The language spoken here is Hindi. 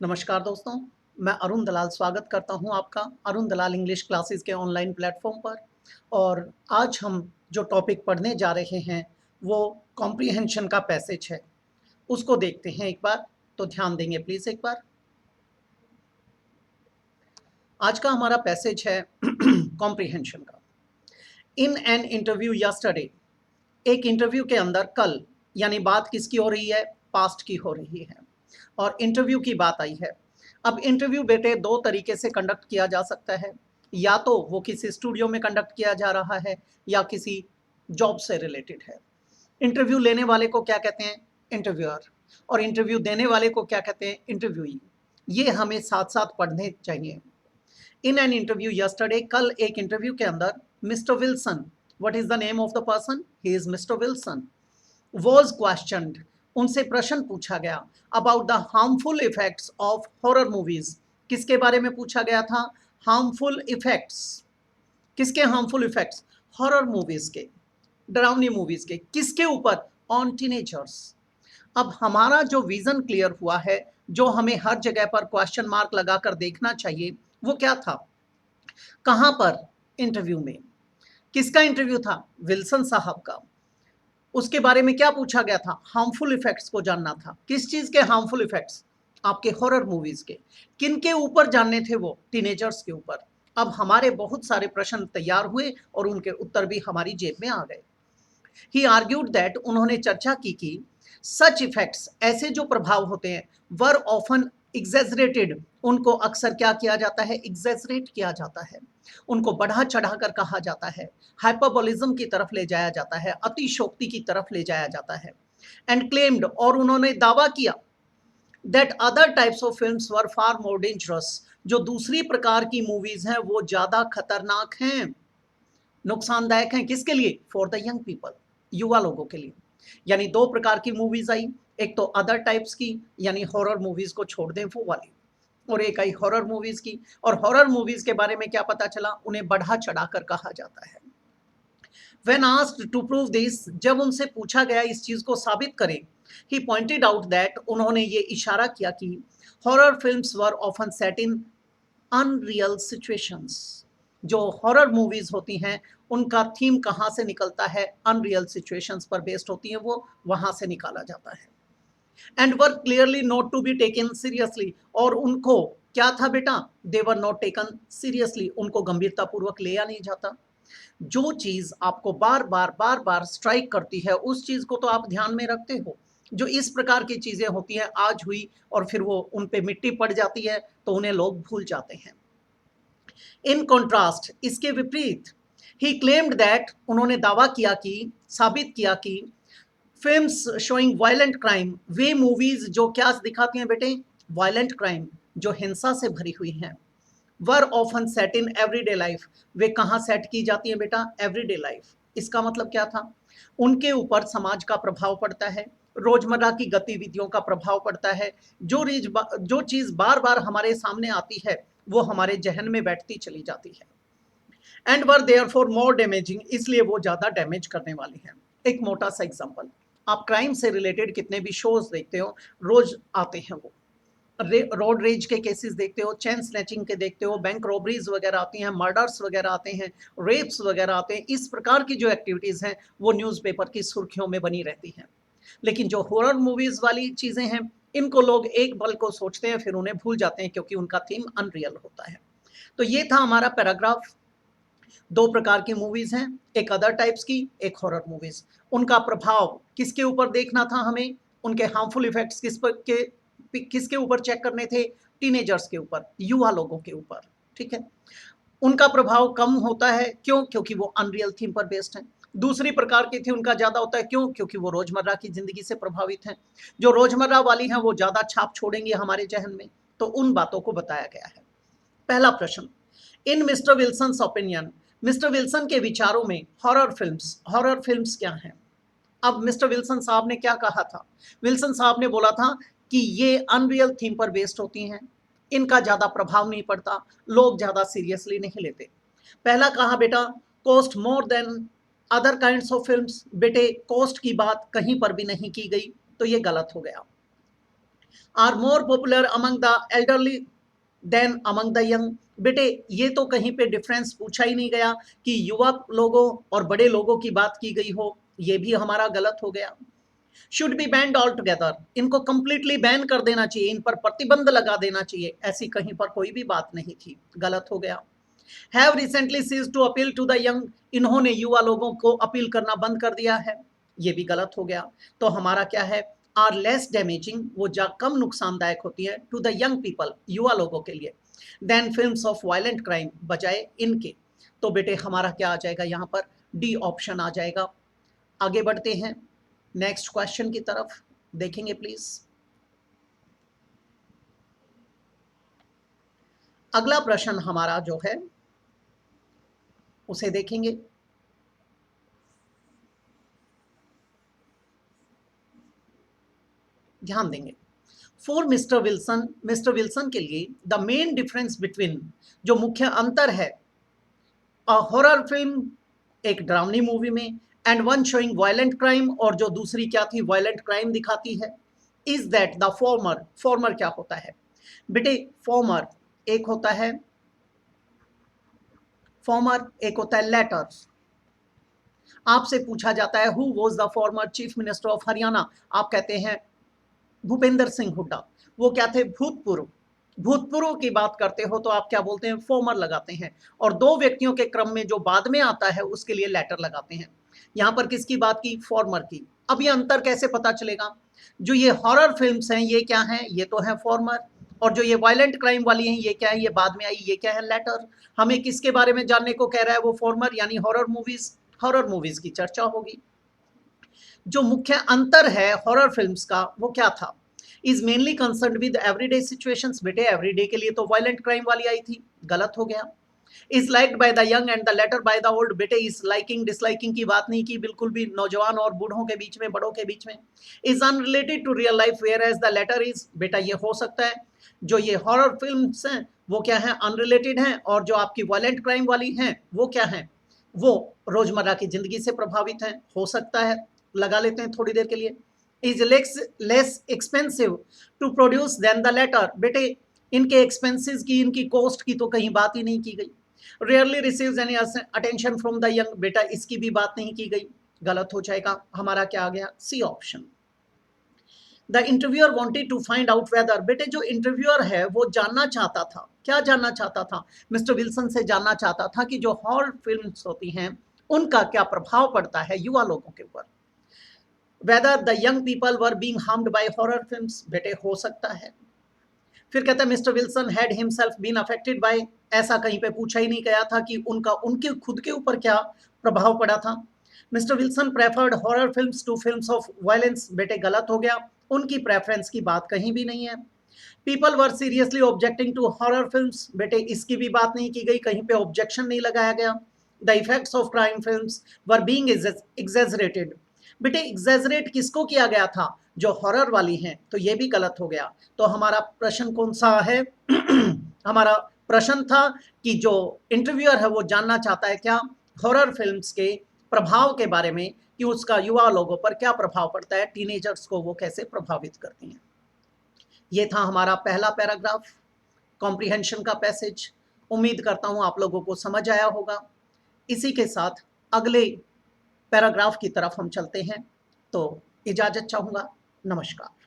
नमस्कार दोस्तों, मैं अरुण दलाल स्वागत करता हूं आपका अरुण दलाल इंग्लिश क्लासेस के ऑनलाइन प्लेटफॉर्म पर। और आज हम जो टॉपिक पढ़ने जा रहे हैं वो कॉम्प्रिहेंशन का पैसेज है। उसको देखते हैं एक बार, तो ध्यान देंगे प्लीज एक बार। आज का हमारा पैसेज है कॉम्प्रिहेंशन का। इन एन इंटरव्यू यस्टरडे, एक इंटरव्यू के अंदर कल, यानी बात किसकी हो रही है? पास्ट की हो रही है और इंटरव्यू की बात आई है। अब इंटरव्यू बेटे दो तरीके से कंडक्ट किया जा सकता है। या तो वो किसी स्टूडियो में कंडक्ट किया जा रहा है या किसी जॉब से रिलेटेड है। इंटरव्यू लेने वाले को क्या कहते हैं? इंटरव्यूअर। और इंटरव्यू देने वाले को क्या कहते हैं? इंटरव्यूई। ये हमें साथ साथ पढ़ने चाहिए। इन एन इंटरव्यू यस्टरडे, कल एक इंटरव्यू के अंदर mister Wilson, what is the name of the person? He is mister Wilson, was questioned, उनसे प्रश्न पूछा गया about the harmful effects of horror movies. किसके बारे में पूछा गया था? Harmful effects. किसके हार्मफुल इफेक्ट्स? हॉरर मूवीज के, डरावनी मूवीज के। किसके ऊपर? On teenagers. अब हमारा जो विजन क्लियर हुआ है, जो हमें हर जगह पर क्वेश्चन मार्क लगाकर देखना चाहिए, वो क्या था? कहां पर? इंटरव्यू में। किसका इंटरव्यू था? विल्सन साहब का। उसके बारे में क्या पूछा गया था? हार्मफुल इफेक्ट्स को जानना था। किस चीज के हार्मफुल इफेक्ट्स? आपके हॉरर मूवीज के। किन के ऊपर जानने थे वो? टीनेजर्स के ऊपर। अब हमारे बहुत सारे प्रश्न तैयार हुए और उनके उत्तर भी हमारी जेब में आ गए। ही आर्ग्यूड दैट, उन्होंने चर्चा की कि सच इफेक्ट्स, ऐसे जो प्रभाव होते हैं, वर ऑफन एग्जेजरेटेड, उनको अक्सर क्या किया जाता है? एग्जेजरेट किया जाता है, उनको बढ़ा चढ़ाकर कहा जाता है, हाइपरबोलिज्म की तरफ ले जाया जाता है, अतिशोक्ति की तरफ ले जाया जाता है। एंड क्लेम्ड, और उन्होंने दावा किया, that other types of films were far more dangerous, जो दूसरी प्रकार की मूवीज हैं वो ज्यादा खतरनाक हैं, नुकसानदायक हैं। किसके लिए? फॉर द यंग पीपल, युवा लोगों के लिए। यानी दो प्रकार की मूवीज आई, एक तो अदर टाइप्स की, यानी हॉरर मूवीज को छोड़ दें वो वाली, और एक आई हॉरर मूवीज की। और हॉरर मूवीज के बारे में क्या पता चला? उन्हें बढ़ा चढ़ाकर कहा जाता है। When asked to prove this, जब उनसे पूछा गया इस चीज को साबित करें, he pointed out that, उन्होंने ये इशारा किया कि हॉरर फिल्म्स वर ऑफन सेट इन अनरियल सिचुएशंस, जो हॉरर मूवीज होती हैं उनका थीम कहाँ से निकलता है? अनरियल सिचुएशंस पर बेस्ड होती हैं, वो वहां से निकाला जाता है। And were clearly not to be taken seriously, और उनको क्या था बेटा? They were not taken seriously, उनको गंभीरतापूर्वक लिया नहीं जाता। जो चीज आपको बार बार स्ट्राइक करती है उस चीज को तो आप ध्यान में रखते हो। जो इस प्रकार की चीजें होती हैं, आज हुई और फिर वो उन पे मिट्टी पड़ जाती है तो उन्हें लोग भूल जाते हैं। इन कॉन्ट्रास्ट, इसके विपरीत, ही क्लेम्ड दैट, उन्होंने दावा किया कि, साबित किया कि, फिल्म्स शोइंग वायलेंट क्राइम, वे मूवीज जो क्या दिखाती हैं बेटे? वायलेंट क्राइम, जो हिंसा से भरी हुई हैं, were often set in everyday life, वे कहाँ सेट की जाती हैं बेटा? Everyday life. इसका मतलब क्या था? उनके ऊपर समाज का प्रभाव पड़ता है, रोजमर्रा की गतिविधियों का प्रभाव पड़ता है। जो चीज बार बार हमारे सामने आती है वो हमारे जहन में बैठती चली जाती है। And were therefore more damaging, इसलिए वो ज्यादा डैमेज करने वाली है। एक मोटा सा एग्जाम्पल, आप क्राइम से रिलेटेड कितने भी शोज देखते हो, रोज आते हैं वो, रोड रेज के केसेस देखते हो, चेन स्नैचिंग के देखते हो, बैंक रॉबरीज वगैरह आती हैं, मर्डर्स वगैरह आते हैं, रेप्स वगैरह आते हैं। इस प्रकार की जो एक्टिविटीज हैं वो न्यूज़पेपर की सुर्खियों में बनी रहती हैं। लेकिन जो हॉरर मूवीज वाली चीजें हैं, इनको लोग एक पल को सोचते हैं फिर उन्हें भूल जाते हैं, क्योंकि उनका थीम अनरियल होता है। तो ये था हमारा पैराग्राफ। दो प्रकार की मूवीज हैं, एक अदर टाइप्स की, एक हॉरर मूवीज। उनका प्रभाव किसके ऊपर देखना था हमें? उनके हार्मफुल इफेक्ट्स किसके ऊपर चेक करने थे? टीनेजर्स के ऊपर, युवा लोगों के ऊपर। ठीक है। उनका प्रभाव कम होता है, क्यों? क्योंकि वो अनरियल थीम पर बेस्ड है। दूसरी प्रकार की थी उनका ज्यादा होता है, क्यों? क्योंकि वो रोजमर्रा की जिंदगी से प्रभावित हैं। जो रोजमर्रा वाली हैं वो ज्यादा छाप छोड़ेंगे हमारे जहन में, तो उन बातों को बताया गया है। पहला प्रश्न, in Mister Wilson opinion, Mister Wilson के विचारों में हॉरर फिल्म्स क्या हैं? अब मिस्टर विल्सन साहब ने क्या कहा था? विल्सन साहब ने बोला था कि ये अनरियल थीम पर बेस्ड होती हैं, इनका ज्यादा प्रभाव नहीं पड़ता, लोग ज्यादा सीरियसली नहीं लेते। पहला कहा बेटा, cost more than other kinds of films, बेटे कॉस्ट की बात कहीं पर भी नहीं की गई, तो ये गलत हो गया। Are more popular among the elderly than among the young. बेटे ये तो कहीं पे डिफरेंस पूछा ही नहीं गया कि युवा लोगों और बड़े लोगों की बात की गई हो, ये भी हमारा गलत हो गया। Should be band all together, इनको कंप्लीटली बैन कर देना चाहिए, इन पर प्रतिबंध लगा देना चाहिए, ऐसी कहीं पर कोई भी बात नहीं थी, गलत हो गया। Have recently ceased to appeal to the young, इन्होंने युवा लोगों को अपील करना बंद कर दिया है, ये भी गलत हो गया। तो हमारा क्या है, आर लेस डैमेजिंग, वो कम नुकसानदायक होती है टू द यंग पीपल, युवा लोगों के लिए, then films of violent crime, बजाय इनके। तो बेटे हमारा क्या आ जाएगा यहाँ पर, डी ऑप्शन आ जाएगा। आगे बढ़ते हैं नेक्स्ट क्वेश्चन की तरफ, देखेंगे प्लीज। अगला प्रश्न हमारा जो है उसे देखेंगे। ध्यान देंगे। फॉर मिस्टर विल्सन के लिए द मेन डिफरेंस बिटवीन, जो मुख्य अंतर है अ हॉरर फिल्म, एक ड्रामनी मूवी में, and one showing violent crime, और जो दूसरी क्या थी, वायलेंट क्राइम दिखाती है, इज दैट द फॉर्मर क्या होता है बेटे, फॉर्मर एक होता है लेटर। आपसे पूछा जाता है who was the former chief minister of Haryana, आप कहते हैं भूपेंद्र सिंह हुड्डा। वो क्या थे, भूतपूर्व की बात करते हो तो आप क्या बोलते हैं, फॉर्मर लगाते हैं, और दो व्यक्तियों के क्रम में जो बाद में आता है उसके लिए लेटर लगाते हैं। यहाँ पर किसकी बात की, फॉर्मर की। अब ये अंतर कैसे पता चलेगा, जो ये हॉरर फिल्म्स हैं ये क्या हैं, ये तो है फॉर्मर, और जो ये वायलेंट क्राइम वाली हैं ये क्या है, ये बाद में आई, ये क्या है, लेटर। हमें किसके बारे में जानने को कह रहा है वो फॉर्मर, यानी हॉरर मूवीज की चर्चा होगी। जो मुख्य अंतर है हॉरर फिल्म्स का वो क्या था, is mainly concern with everyday situations, बेटे एवरीडे के लिए तो वायलेंट क्राइम वाली आई थी, गलत हो गया। Is liked by the young and the latter by the old, बेटे इस लाइकिंग डिसलाइकिंग की बात नहीं की, बिल्कुल भी, नौजवान और बूढ़ों के बीच में, बड़ों के बीच में। Is unrelated to real life whereas the latter is, बेटा ये हो सकता है जो ये हॉरर फिल्म्स हैं वो क्या है, अनरिलेटेड हैं, और जो आपकी वायलेंट क्राइम वाली हैं वो क्या है, वो रोजमर्रा की जिंदगी से प्रभावित हैं, हो सकता है, लगा लेते हैं थोड़ी देर के लिए। Is less expensive to produce than the latter, बेटे इनके एक्सपेंसेस की, इनकी कॉस्ट की तो कहीं बात ही नहीं की गई। Rarely receives any attention from the young, बेटा इसकी भी बात नहीं की गई, गलत हो जाएगा। हमारा क्या आ गया, C option. The interviewer wanted to find out whether, बेटे जो इंटरव्यूअर है वो जानना चाहता था, क्या जानना चाहता था, मिस्टर विल्सन से जानना चाहता था कि जो हॉरर फिल्म्स होती हैं उनका क्या प्रभाव पड़ता है युवा लोगों के ऊपर। Whether the young people were being harmed by horror films, बेटे हो सकता है। फिर कहता है mister Wilson had himself been affected by, ऐसा कहीं पे पूछा ही नहीं गया था कि उनके खुद के ऊपर क्या प्रभाव पड़ा था। Mister Wilson preferred horror films to films of violence, बेटे गलत हो गया, उनकी प्रेफरेंस की बात कहीं भी नहीं है। People were seriously objecting to horror films, बेटे इसकी भी बात नहीं की गई, कहीं पे ऑब्जेक्शन नहीं लगाया गया। The effects of crime films were being exaggerated, बेटे एग्जेजरेट किसको किया गया था, जो हॉरर वाली हैं, तो ये भी गलत हो गया। तो हमारा प्रश्न कौन सा है हमारा प्रश्न था कि जो इंटरव्यूअर है वो जानना चाहता है क्या, हॉरर फिल्म्स के प्रभाव के बारे में, कि उसका युवा लोगों पर क्या प्रभाव पड़ता है, टीनेजर्स को वो कैसे प्रभावित करती हैं। ये था हमारा पहला पैराग्राफ, कॉम्प्रिहेंशन का पैसेज। उम्मीद करता हूँ आप लोगों को समझ आया होगा। इसी के साथ अगले पैराग्राफ की तरफ हम चलते हैं, तो इजाज़त चाहूँगा। नमस्कार।